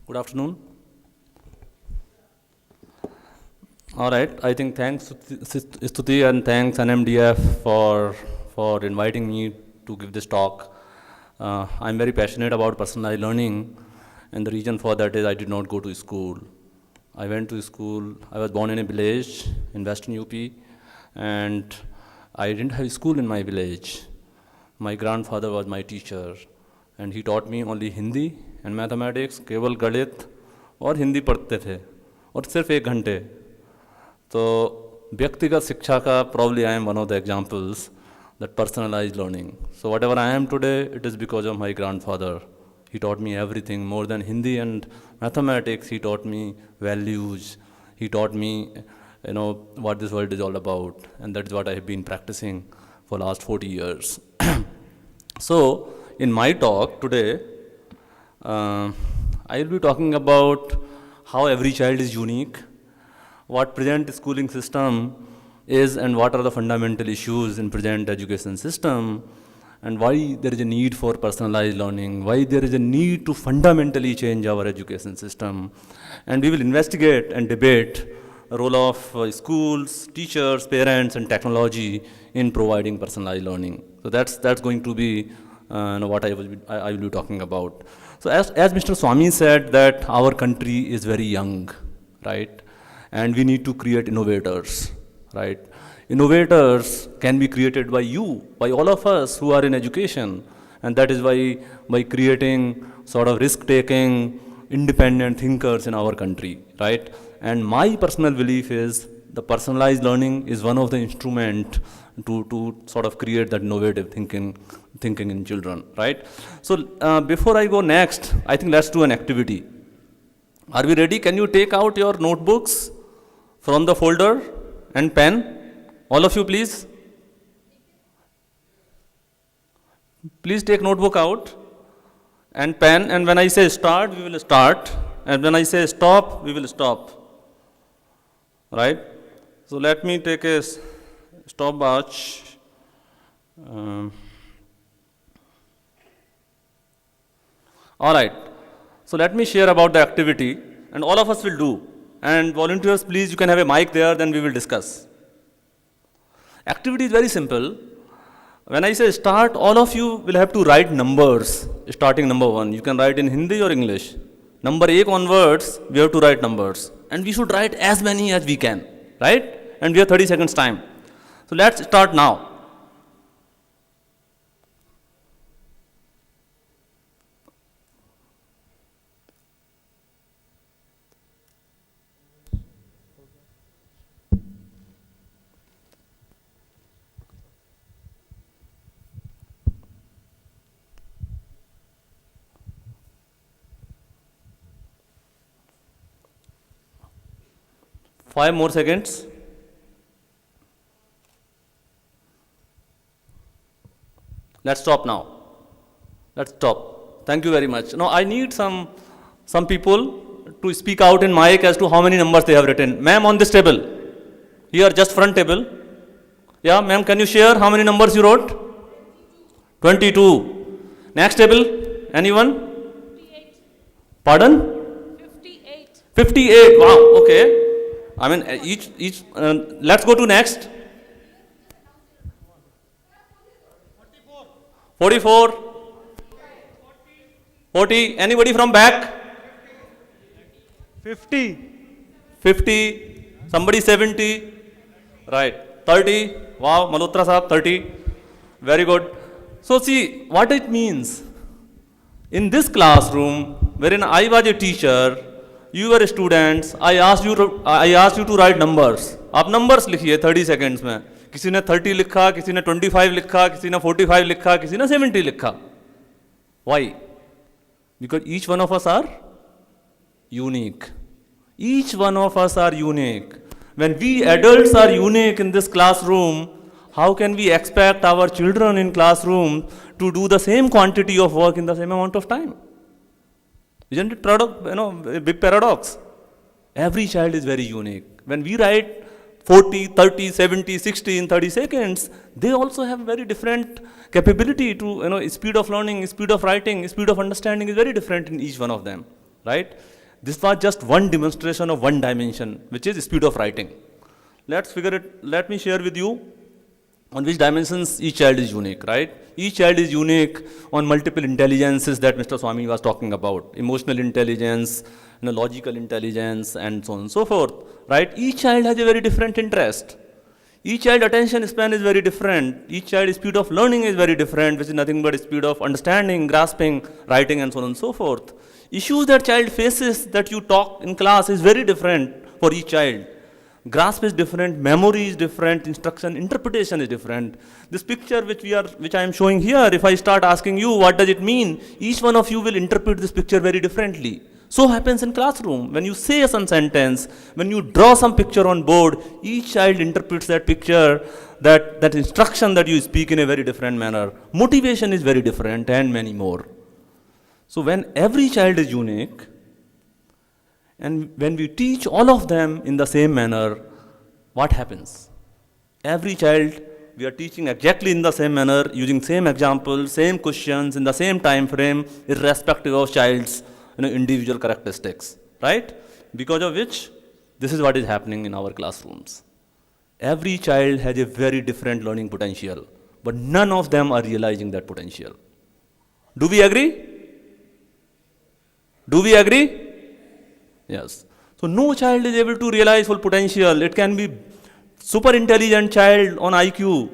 Good afternoon. All right. I think thanks Stuti and thanks NMDF for inviting me to give this talk. I'm very passionate about personalized learning, and the reason for that is I did not go to school. I went to school. I was born in a village in Western UP, and I didn't have school in my village. My grandfather was my teacher, and he taught me only Hindi and mathematics. केवल गणित और हिंदी पढ़ते थे, और सिर्फ 1 घंटे. तो व्यक्तिगत शिक्षा का probably I am one of the examples that personalized learning. So whatever I am today, it is because of my grandfather. He taught me everything more than Hindi and mathematics. He taught me values. He taught me, what this world is all about, and that is what I have been practicing for last 40 years. So in my talk today, I will be talking about how every child is unique, what present schooling system is and what are the fundamental issues in present education system, and why there is a need for personalized learning, why there is a need to fundamentally change our education system. And we will investigate and debate the role of schools, teachers, parents, and technology in providing personalized learning. So that's going to be what I will be talking about. So as Mr. Swami said, that our country is very young, right? And we need to create innovators, right? Innovators can be created by you, by all of us who are in education. And that is why by creating sort of risk-taking, independent thinkers in our country, right? And my personal belief is the personalized learning is one of the instruments to sort of create that innovative thinking in children, right? So before I go next, I think let's do an activity. Are we ready? Can you take out your notebooks from the folder and pen? All of you, please. Please take notebook out and pen, and when I say start, we will start, and when I say stop, we will stop, right? So let me take a stopwatch. All right. So let me share about the activity, and all of us will do. And volunteers, please, you can have a mic there, then we will discuss. Activity is very simple. When I say start, all of you will have to write numbers, starting number 1. You can write in Hindi or English. Number 8 onwards, we have to write numbers. And we should write as many as we can, right? And we have 30 seconds time. So let's start now. Five more seconds. Let's stop now. Let's stop. Thank you very much. Now I need some people to speak out in mic as to how many numbers they have written. Ma'am, on this table. Here, just front table. Yeah, ma'am, can you share how many numbers you wrote? 22. Next table. Anyone? 58. Pardon? 58. 58. Wow. Okay. I mean, let's go to next. 44. 40. Anybody from back? 50. 50. Somebody 70. Right. 30. Wow, Malhotra Sahab, 30. Very good. So see what it means. In this classroom, wherein I was a teacher, you were students, I asked you to write numbers. आप numbers लिखिए 30 seconds में. किसी ने 30 लिखा, किसी ने 25 लिखा, किसी ने 45 लिखा, किसी ने 70 लिखा. Why? Because each one of us are unique. Each one of us are unique. When we adults are unique in this classroom, how can we expect our children in classroom to do the same quantity of work in the same amount of time? Isn't it a big paradox? Every child is very unique. When we write 40, 30, 70, 60 in 30 seconds, they also have very different capability to, speed of learning, speed of writing, speed of understanding is very different in each one of them. right? This was just one demonstration of one dimension, which is speed of writing. Let me share with you on which dimensions each child is unique, right? Each child is unique on multiple intelligences that Mr. Swami was talking about. Emotional intelligence, logical intelligence, and so on and so forth, right? Each child has a very different interest. Each child attention span is very different. Each child's speed of learning is very different, which is nothing but speed of understanding, grasping, writing, and so on and so forth. Issues that child faces that you talk in class is very different for each child. Grasp is different, memory is different, instruction, interpretation is different. This picture which I am showing here, if I start asking you what does it mean, each one of you will interpret this picture very differently. So happens in classroom. When you say some sentence, when you draw some picture on board, each child interprets that picture, that instruction that you speak in a very different manner. Motivation is very different, and many more. So when every child is unique, and when we teach all of them in the same manner, what happens? Every child, we are teaching exactly in the same manner, using same examples, same questions, in the same time frame, irrespective of child's individual characteristics, right? Because of which, this is what is happening in our classrooms. Every child has a very different learning potential, but none of them are realizing that potential. Do we agree? Do we agree? Yes. So no child is able to realize full potential. It can be super intelligent child on IQ,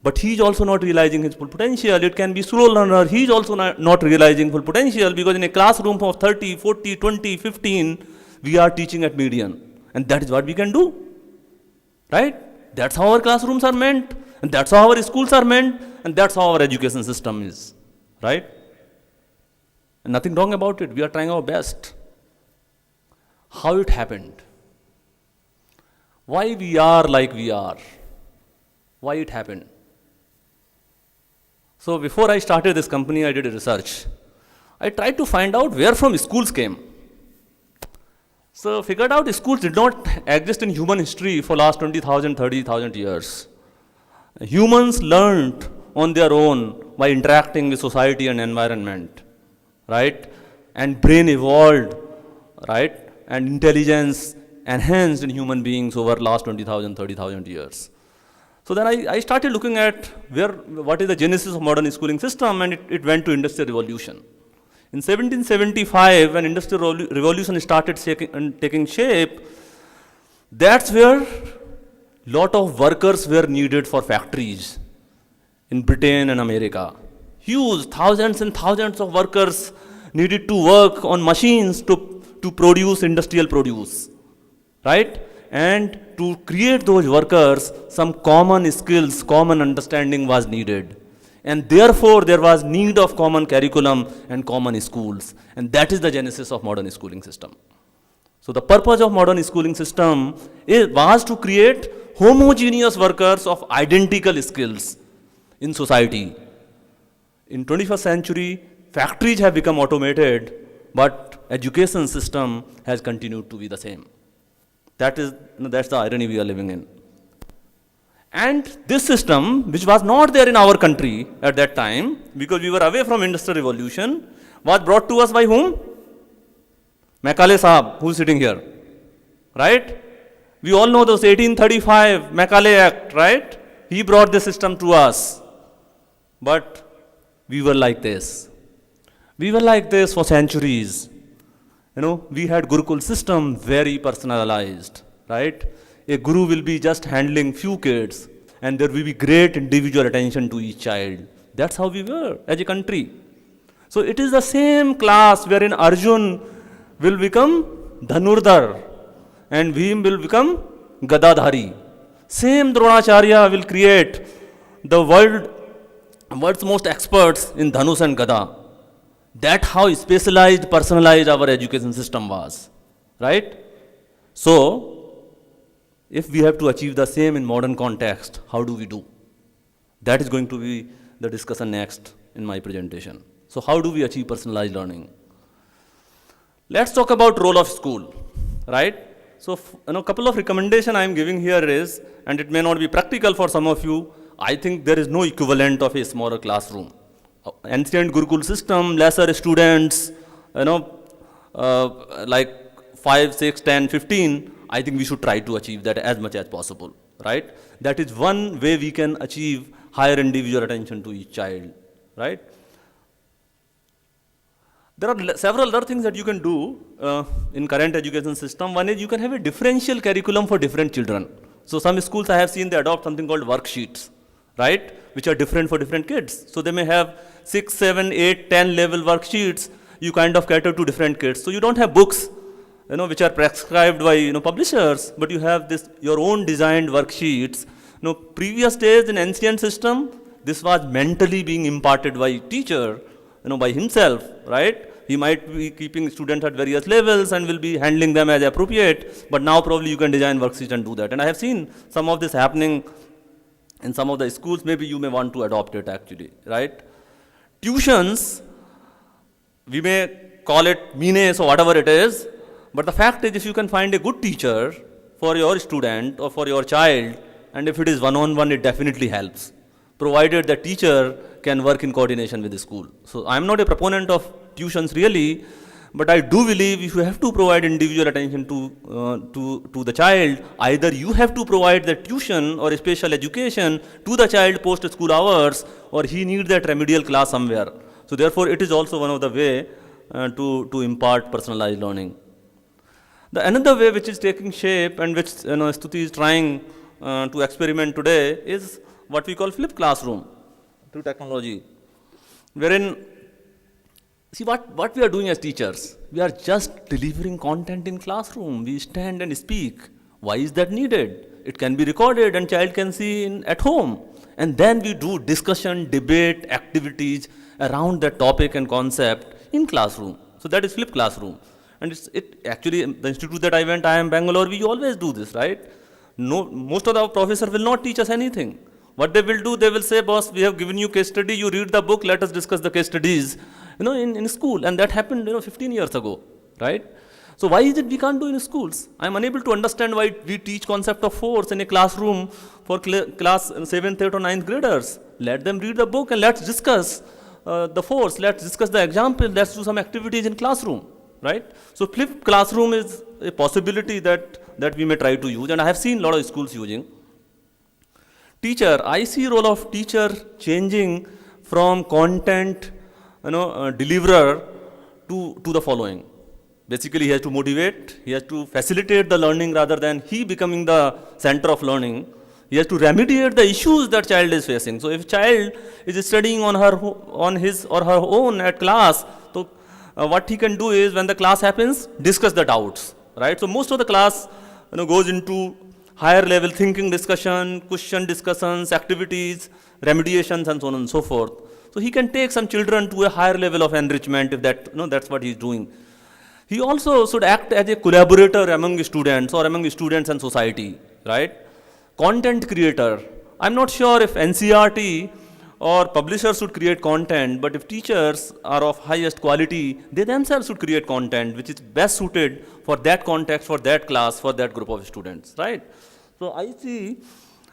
but he is also not realizing his full potential. It can be slow learner. He is also not realizing full potential, because in a classroom of 30, 40, 20, 15, we are teaching at median. And that is what we can do. Right? That's how our classrooms are meant. And that's how our schools are meant. And that's how our education system is. Right? And nothing wrong about it. We are trying our best. How it happened? Why we are like we are? Why it happened? So before I started this company, I did a research. I tried to find out where from schools came. So figured out schools did not exist in human history for last 20,000, 30,000 years. Humans learned on their own by interacting with society and environment, right? And brain evolved, right? And intelligence enhanced in human beings over last 20,000, 30,000 years. So then I started looking at what is the genesis of modern schooling system, and it went to Industrial Revolution. In 1775, when Industrial Revolution started taking shape, that's where lot of workers were needed for factories in Britain and America. Huge, thousands and thousands of workers needed to work on machines to produce industrial produce, right? And to create those workers, some common skills, common understanding was needed. And therefore, there was need of common curriculum and common schools. And that is the genesis of modern schooling system. So the purpose of modern schooling system was to create homogeneous workers of identical skills in society. In 21st century, factories have become automated, but education system has continued to be the same. That's the irony we are living in. And this system, which was not there in our country at that time, because we were away from Industrial Revolution, was brought to us by whom? Macaulay Saab, who is sitting here, right? We all know those 1835 Macaulay Act, right? He brought the system to us. But we were like this. We were like this for centuries. We had Gurukul system, very personalized, right? A guru will be just handling few kids, and there will be great individual attention to each child. That's how we were as a country. So it is the same class wherein Arjun will become Dhanurdhar, and Bhim will become Gadadhari. Same Dronacharya will create the world's most experts in Dhanush and Gada. That's how specialized, personalized our education system was, right? So, if we have to achieve the same in modern context, how do we do? That is going to be the discussion next in my presentation. So, how do we achieve personalized learning? Let's talk about role of school, right? So, a couple of recommendations I am giving here is, and it may not be practical for some of you, I think there is no equivalent of a smaller classroom. Ancient Gurukul system, lesser students, like 5, 6, 10, 15, I think we should try to achieve that as much as possible, right? That is one way we can achieve higher individual attention to each child, right? There are several other things that you can do in current education system. One is you can have a differential curriculum for different children. So some schools I have seen they adopt something called worksheets, right? Which are different for different kids. So they may have 6, 7, 8, 10 level worksheets. You kind of cater to different kids. So you don't have books, which are prescribed by, publishers, but you have this, your own designed worksheets. Previous days in ancient system, this was mentally being imparted by teacher, by himself, right? He might be keeping students at various levels and will be handling them as appropriate, but now probably you can design worksheets and do that. And I have seen some of this happening in some of the schools. Maybe you may want to adopt it actually, right? Tuitions, we may call it meanness or whatever it is, but the fact is if you can find a good teacher for your student or for your child, and if it is one-on-one, it definitely helps, provided the teacher can work in coordination with the school. So I am not a proponent of tuitions really, but I do believe if you have to provide individual attention to the child, either you have to provide the tuition or a special education to the child post school hours, or he needs that remedial class somewhere. So therefore, it is also one of the way to impart personalized learning. The another way which is taking shape and which Stuti is trying to experiment today is what we call flipped classroom through technology, wherein, see what we are doing as teachers, we are just delivering content in classroom. We stand and speak. Why is that needed? It can be recorded and child can see at home. And then we do discussion, debate, activities around that topic and concept in classroom. So that is flipped classroom. And it actually, the institute that I went, IIM Bangalore, we always do this, right? No, most of the professors will not teach us anything. What they will do, they will say, boss, we have given you case study, you read the book, let us discuss the case studies, in school. And that happened, 15 years ago, right? So why is it we can't do in schools? I'm unable to understand why we teach concept of force in a classroom for class 7th, 8th or 9th graders. Let them read the book and let's discuss the force, let's discuss the example, let's do some activities in classroom, right? So flipped classroom is a possibility that we may try to use, and I have seen a lot of schools using. Teacher, I see role of teacher changing from content, deliverer to the following. Basically, he has to motivate, he has to facilitate the learning rather than he becoming the center of learning. He has to remediate the issues that child is facing. So if child is studying on his or her own at class, so what he can do is when the class happens, discuss the doubts, right? So most of the class goes into higher level thinking discussion, question discussions, activities, remediations, and so on and so forth. So he can take some children to a higher level of enrichment if that's what he's doing. He also should act as a collaborator among students or among students and society, right? Content creator. I'm not sure if NCERT or publishers should create content, but if teachers are of highest quality, they themselves should create content which is best suited for that context, for that class, for that group of students, right? So I see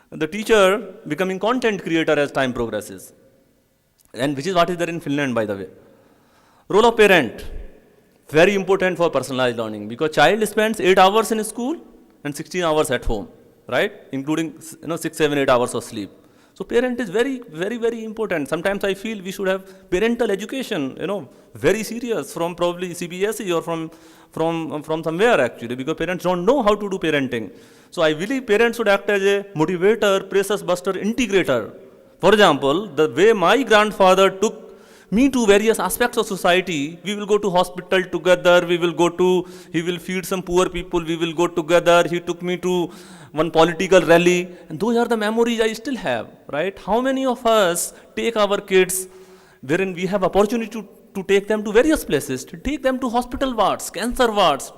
the teacher becoming content creator as time progresses, and which is what is there in Finland, by the way. Role of parent, very important for personalized learning, because child spends 8 hours in school and 16 hours at home, right? Including 6, 7, 8 hours of sleep. So parent is very, very, very important. Sometimes I feel we should have parental education, very serious, from probably CBSE or from somewhere actually, because parents don't know how to do parenting. So I believe parents should act as a motivator, pressure buster, integrator. For example, the way my grandfather took me to various aspects of society, we will go to hospital together, he will feed some poor people, we will go together, he took me to one political rally, and those are the memories I still have, right? How many of us take our kids, wherein we have opportunity to take them to various places, to take them to hospital wards, cancer wards,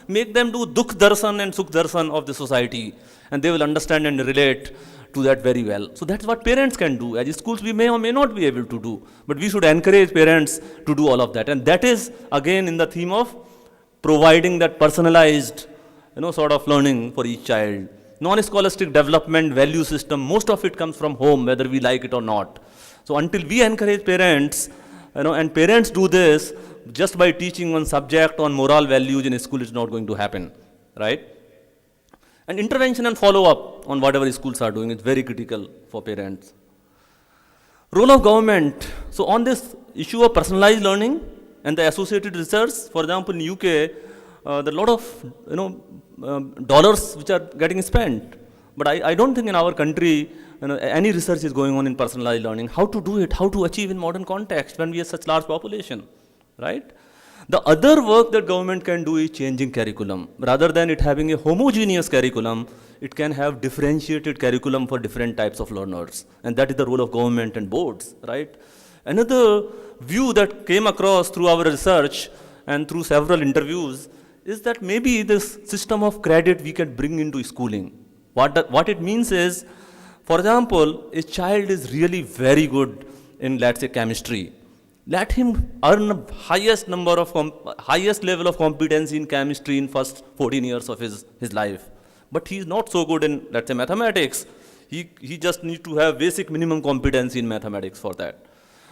make them do Dukh Darshan and Sukh Darshan of the society, and they will understand and relate to that very well. So that's what parents can do. As schools, we may or may not be able to do, but we should encourage parents to do all of that. And that is, again, in the theme of providing that personalized, sort of learning for each child. Non-scholastic development, value system, most of it comes from home, whether we like it or not. So until we encourage parents, and parents do this just by teaching one subject on moral values in school, it's not going to happen, right? And intervention and follow-up on whatever schools are doing is very critical for parents. Role of government. So on this issue of personalized learning and the associated research, for example, in UK, there are a lot of dollars which are getting spent. But I don't think in our country any research is going on in personalized learning. How to do it? How to achieve in modern context when we have such large population, right? The other work that government can do is changing curriculum. Rather than it having a homogeneous curriculum, it can have differentiated curriculum for different types of learners. And that is the role of government and boards, right? Another view that came across through our research and through several interviews is that maybe this system of credit we can bring into schooling. What it means is, for example, a child is really very good in, let's say, chemistry. Let him earn the highest level of competency in chemistry in first 14 years of his life. But he is not so good in, let's say, mathematics. He just needs to have basic minimum competency in mathematics for that.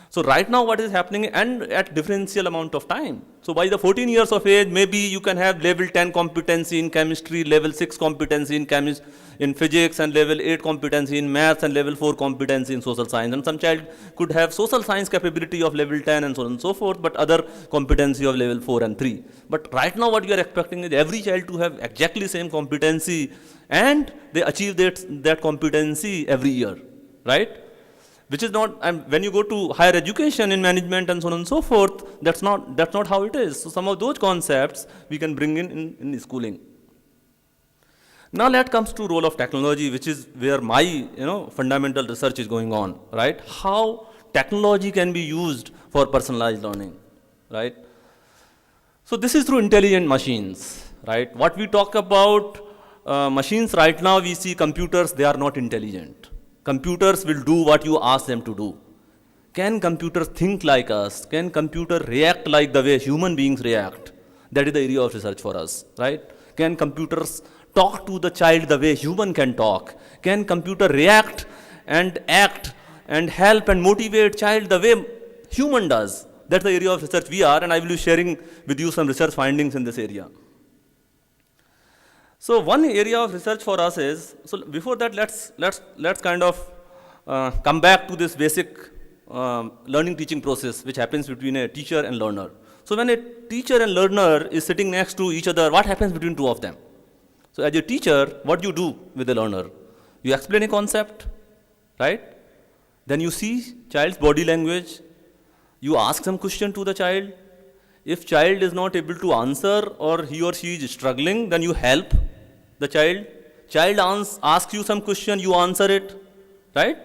So right now what is happening, and at differential amount of time. So by the 14 years of age, maybe you can have level 10 competency in chemistry, level 6 competency in physics, and level 8 competency in maths, and level 4 competency in social science. And some child could have social science capability of level 10 and so on and so forth, but other competency of level 4 and 3. But right now what we are expecting is every child to have exactly same competency, and they achieve that competency every year, right? Which is not, and when you go to higher education in management and so on and so forth, that's not how it is. So some of those concepts we can bring in schooling. Now that comes to role of technology, which is where my fundamental research is going on, right? How technology can be used for personalized learning, right? So this is through intelligent machines, right? What we talk about machines right now, we see computers, they are not intelligent. Computers will do what you ask them to do. Can computers think like us? Can computer react like the way human beings react? That is the area of research for us, right? Can computers talk to the child the way human can talk? Can computer react and act and help and motivate child the way human does? That's the area of research we are, and I will be sharing with you some research findings in this area. So one area of research for us is, so before that let's kind of come back to this basic learning teaching process which happens between a teacher and learner. So when a teacher and learner is sitting next to each other, what happens between two of them? So as a teacher, what do you do with the learner? You explain a concept, right? Then you see child's body language. You ask some question to the child. If child is not able to answer or he or she is struggling, then you help the child. Child asks you some question, you answer it, right?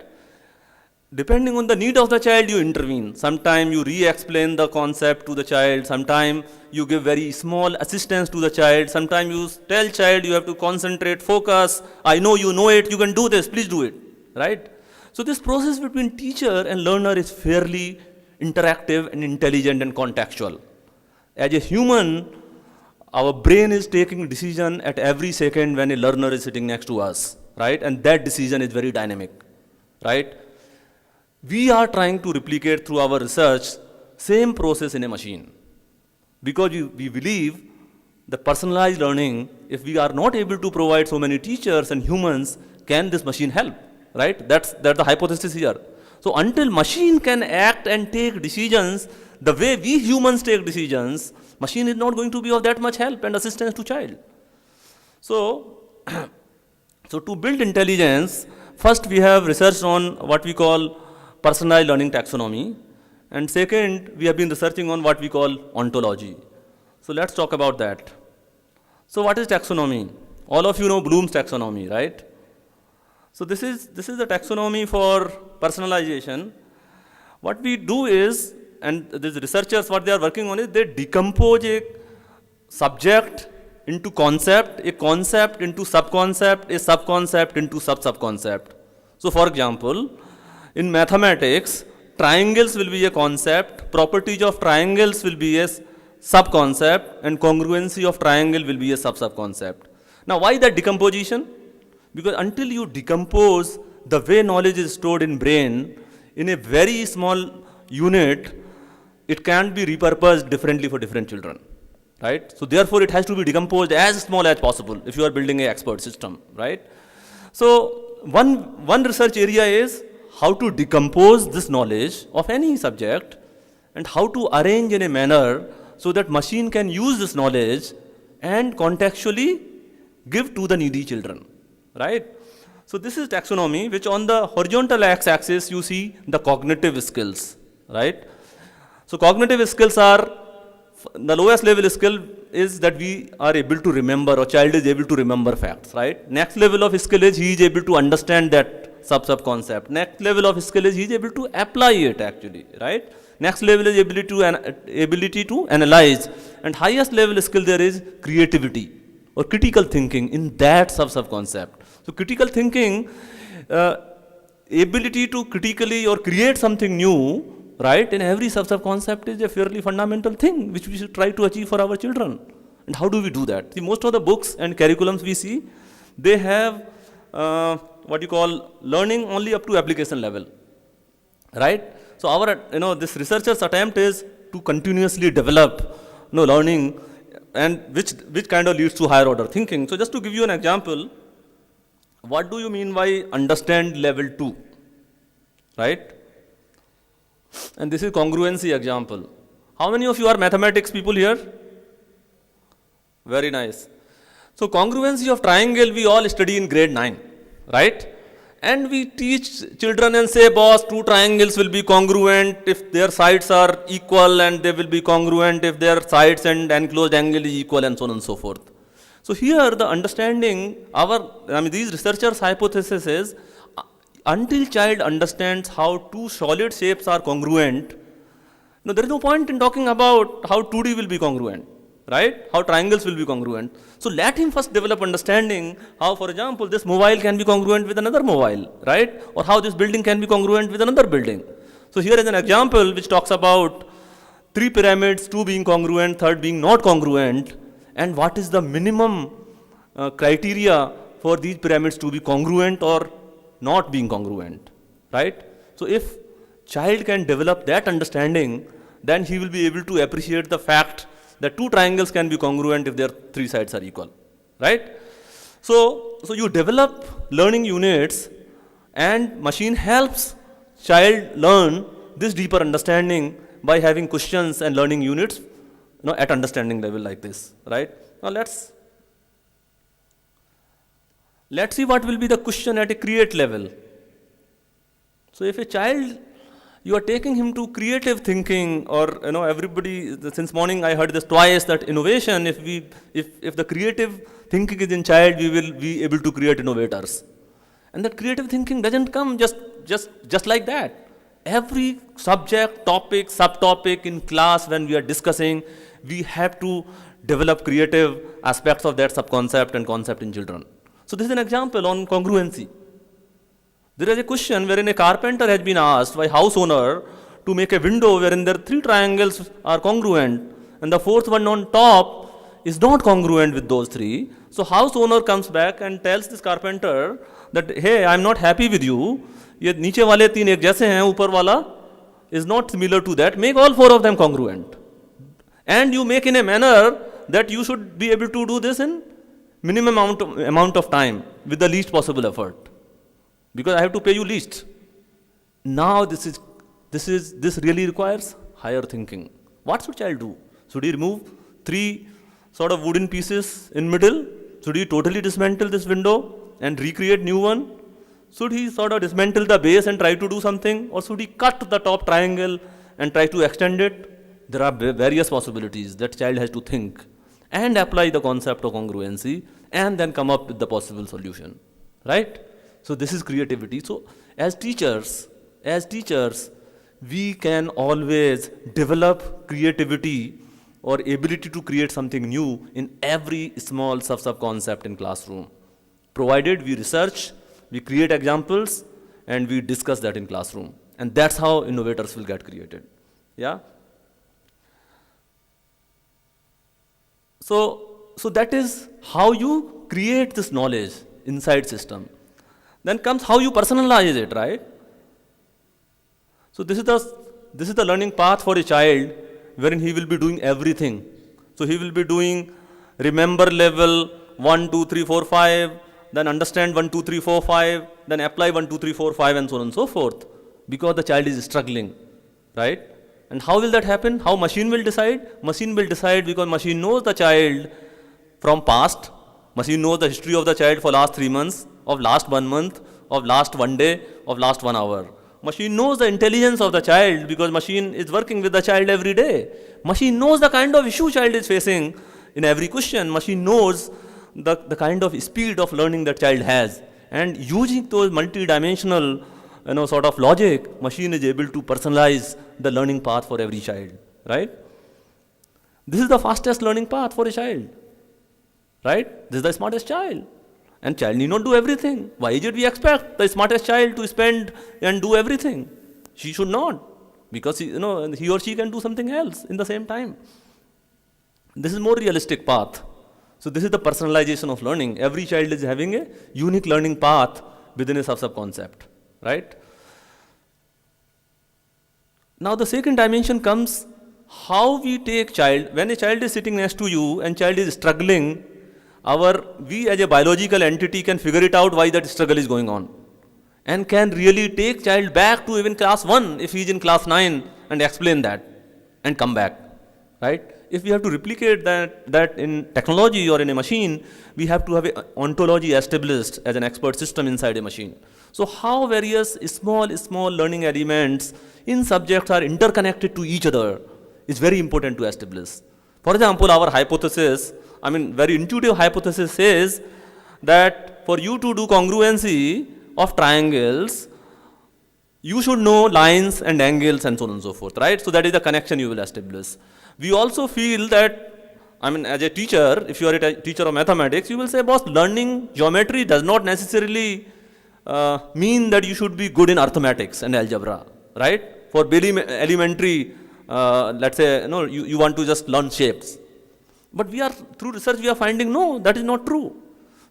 Depending on the need of the child, you intervene. Sometimes you re-explain the concept to the child. Sometimes you give very small assistance to the child. Sometimes you tell child you have to concentrate, focus. I know you know it, you can do this, please do it, right? So this process between teacher and learner is fairly interactive and intelligent and contextual. As a human, our brain is taking decision at every second when a learner is sitting next to us, right? And that decision is very dynamic, right? We are trying to replicate through our research same process in a machine. Because we believe the personalized learning, if we are not able to provide so many teachers and humans, can this machine help, right? That's the hypothesis here. So until machine can act and take decisions the way we humans take decisions, machine is not going to be of that much help and assistance to child. So, so to build intelligence, first we have researched on what we call personalized learning taxonomy, and second, we have been researching on what we call ontology. So let's talk about that. So what is taxonomy? All of you know Bloom's taxonomy, right? So this is the taxonomy for personalization. What we do is, and these researchers, what they are working on is they decompose a subject into concept, a concept into subconcept, a subconcept into sub-subconcept. So for example, in mathematics, triangles will be a concept, properties of triangles will be a subconcept, and congruency of triangle will be a sub-subconcept. Now why that decomposition? Because until you decompose the way knowledge is stored in brain in a very small unit, it can't be repurposed differently for different children, right? So therefore, it has to be decomposed as small as possible if you are building a expert system, right? So one research area is how to decompose this knowledge of any subject and how to arrange in a manner so that machine can use this knowledge and contextually give to the needy children, right? So this is taxonomy, which on the horizontal x-axis you see the cognitive skills, right? So cognitive skills are, the lowest level skill is that we are able to remember, or child is able to remember facts, right? Next level of skill is he is able to understand that sub concept. Next level of skill is he is able to apply it actually, right? Next level is ability to analyze, and highest level skill there is creativity or critical thinking in that sub concept. So critical thinking, ability to critically or create something new, right, in every sub concept is a fairly fundamental thing which we should try to achieve for our children. And how do we do that? See, most of the books and curriculums we see, they have what you call learning only up to application level, right? So our, this researcher's attempt is to continuously develop, learning, and which kind of leads to higher order thinking. So just to give you an example, what do you mean by understand level 2, right? And this is congruency example. How many of you are mathematics people here? Very nice. So congruency of triangle we all study in grade 9, right? And we teach children and say, boss, two triangles will be congruent if their sides are equal, and they will be congruent if their sides and enclosed angle is equal, and so on and so forth. So here the understanding, these researchers' hypothesis is, until child understands how two solid shapes are congruent, there is no point in talking about how 2D will be congruent, right? How triangles will be congruent. So let him first develop understanding how, for example, this mobile can be congruent with another mobile, right? Or how this building can be congruent with another building. So here is an example which talks about 3 pyramids, 2 being congruent, 3rd being not congruent, and what is the minimum criteria for these pyramids to be congruent or not being congruent, right? So if child can develop that understanding, then he will be able to appreciate the fact that 2 triangles can be congruent if their 3 sides are equal, right? So you develop learning units, and machine helps child learn this deeper understanding by having questions and learning units, at understanding level like this, right? Now let's see what will be the question at a create level. So if a child, you are taking him to creative thinking, or everybody, since morning I heard this twice, that innovation, if the creative thinking is in child, we will be able to create innovators. And that creative thinking doesn't come just like that. Every subject, topic, subtopic in class, when we are discussing, we have to develop creative aspects of that subconcept and concept in children. So this is an example on congruency. There is a question wherein a carpenter has been asked by house owner to make a window wherein there 3 triangles are congruent, and the 4th one on top is not congruent with those 3. So house owner comes back and tells this carpenter that, hey, I am not happy with you. ये नीचे वाले 3 एक जैसे हैं, ऊपर वाला is not similar to that. Make all 4 of them congruent. And you make in a manner that you should be able to do this in minimum amount of time with the least possible effort, because I have to pay you least. Now this really requires higher thinking. What should child do? Should he remove 3 sort of wooden pieces in middle? Should he totally dismantle this window and recreate new one? Should he sort of dismantle the base and try to do something? Or should he cut the top triangle and try to extend it? There are various possibilities that child has to think and apply the concept of congruency and then come up with the possible solution, right? So this is creativity. So as teachers, we can always develop creativity or ability to create something new in every small sub-concept in classroom, provided we research, we create examples, and we discuss that in classroom. And that's how innovators will get created. Yeah? So that is how you create this knowledge inside system. Then comes how you personalize it, right? So this is the this is the learning path for a child wherein he will be doing everything. So he will be doing remember level 1, 2, 3, 4, 5, then understand 1, 2, 3, 4, 5, then apply 1, 2, 3, 4, 5 and so on and so forth, because the child is struggling, right? And how will that happen? How machine will decide? Machine will decide because machine knows the child from past. Machine knows the history of the child for last 3 months, of last 1 month, of last 1 day, of last 1 hour. Machine knows the intelligence of the child because machine is working with the child every day. Machine knows the kind of issue child is facing in every question. Machine knows the kind of speed of learning that child has. And using those multi-dimensional sort of logic, machine is able to personalize the learning path for every child, right? This is the fastest learning path for a child, right? This is the smartest child. And child need not do everything. Why is it we expect the smartest child to spend and do everything? She should not, because he or she can do something else in the same time. This is more realistic path. So this is the personalization of learning. Every child is having a unique learning path within a sub-concept, right? Now the second dimension comes how we take child. When a child is sitting next to you and child is struggling, we as a biological entity can figure it out why that struggle is going on, and can really take child back to even class 1 if he is in class 9 and explain that and come back, right? If we have to replicate that in technology or in a machine, we have to have an ontology established as an expert system inside a machine. So how various small learning elements in subjects are interconnected to each other is very important to establish. For example, our hypothesis, very intuitive hypothesis says that for you to do congruency of triangles, you should know lines and angles and so on and so forth, right? So that is the connection you will establish. We also feel that, as a teacher, if you are a teacher of mathematics, you will say, boss, learning geometry does not necessarily mean that you should be good in arithmetics and algebra, right? For very elementary, let's say, you want to just learn shapes. But through research, we are finding, no, that is not true.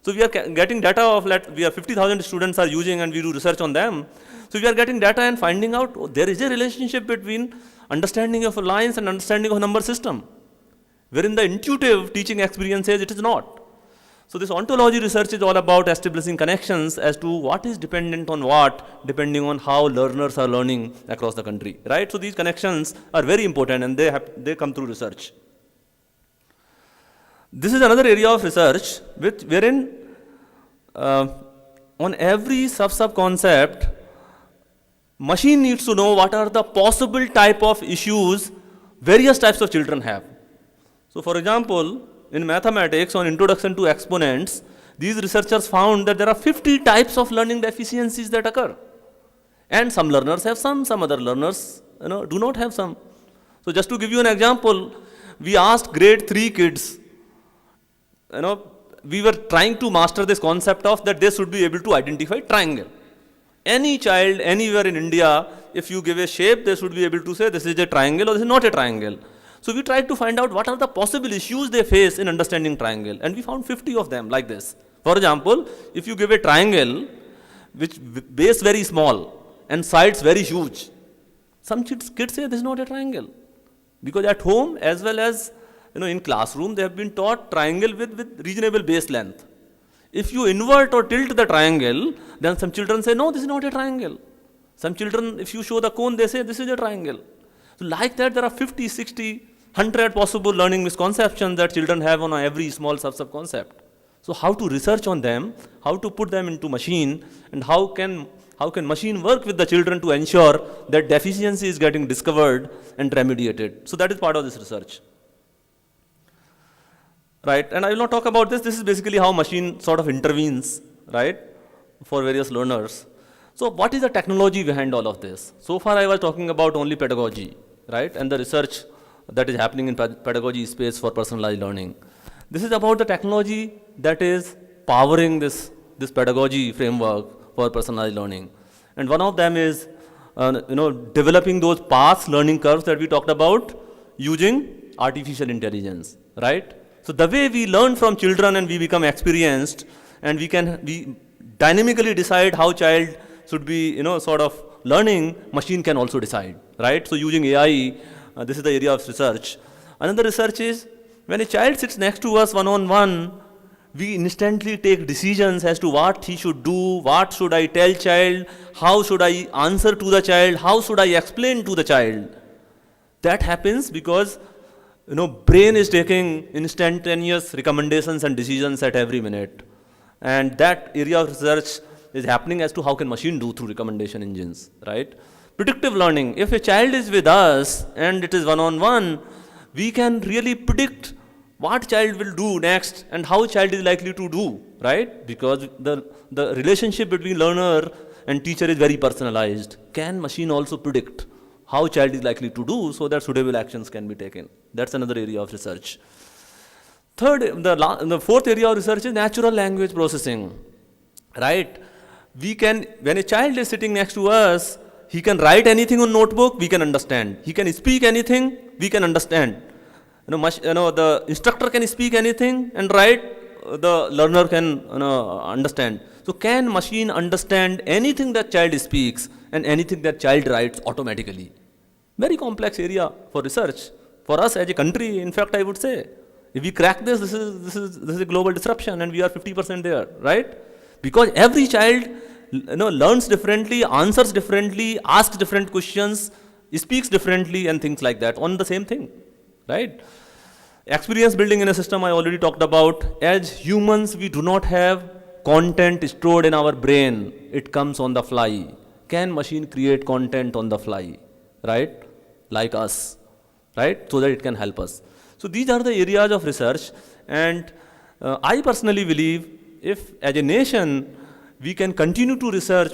So we are getting data of, we are 50,000 students are using and we do research on them. So we are getting data and finding out there is a relationship between understanding of lines and understanding of number system, wherein the intuitive teaching experience says it is not. So this ontology research is all about establishing connections as to what is dependent on what, depending on how learners are learning across the country, right? So these connections are very important and they come through research. This is another area of research wherein on every sub-concept, machine needs to know what are the possible type of issues various types of children have. So for example, in mathematics on introduction to exponents, these researchers found that there are 50 types of learning deficiencies that occur. And some learners have some other learners do not have some. So just to give you an example, we asked grade 3 kids, we were trying to master this concept of that they should be able to identify triangle. Any child anywhere in India, if you give a shape, they should be able to say this is a triangle or this is not a triangle. So we tried to find out what are the possible issues they face in understanding triangle, and we found 50 of them like this. For example, if you give a triangle which base very small and sides very huge, some kids say this is not a triangle, because at home as well as in classroom they have been taught triangle with reasonable base length. If you invert or tilt the triangle, then some children say, no, this is not a triangle. Some children, if you show the cone, they say, this is a triangle. So like that, there are 50, 60, 100 possible learning misconceptions that children have on every small sub-concept. So how to research on them, how to put them into machine, and how can machine work with the children to ensure that deficiency is getting discovered and remediated. So that is part of this research. Right, and I will not talk about this. This is basically how machine sort of intervenes, right, for various learners. So what is the technology behind all of this? So far I was talking about only pedagogy, right, and the research that is happening in pedagogy space for personalized learning. This is about the technology that is powering this pedagogy framework for personalized learning. And one of them is, developing those past learning curves that we talked about using artificial intelligence, right? So the way we learn from children and we become experienced, and we dynamically decide how child should be, sort of learning, machine can also decide, right? So using AI, this is the area of research. Another research is when a child sits next to us one-on-one, we instantly take decisions as to what he should do, what should I tell child, how should I answer to the child, how should I explain to the child. That happens because brain is taking instantaneous recommendations and decisions at every minute. And that area of research is happening as to how can machine do through recommendation engines, right? Predictive learning. If a child is with us and it is one-on-one, we can really predict what child will do next and how child is likely to do, right? Because the relationship between learner and teacher is very personalized. Can machine also predict how child is likely to do so that suitable actions can be taken? That's another area of research. The fourth area of research is natural language processing, right? When a child is sitting next to us, he can write anything on notebook, we can understand. He can speak anything, we can understand. The instructor can speak anything and write, the learner can understand. So can machine understand anything that child speaks and anything that child writes automatically? Very complex area for research. For us as a country, in fact, I would say, if we crack this is a global disruption and we are 50% there, right? Because every child learns differently, answers differently, asks different questions, speaks differently and things like that on the same thing, right? Experience building in a system I already talked about. As humans, we do not have content stored in our brain. It comes on the fly. Can machine create content on the fly, right? Like us, right? So that it can help us. So these are the areas of research, and I personally believe if as a nation we can continue to research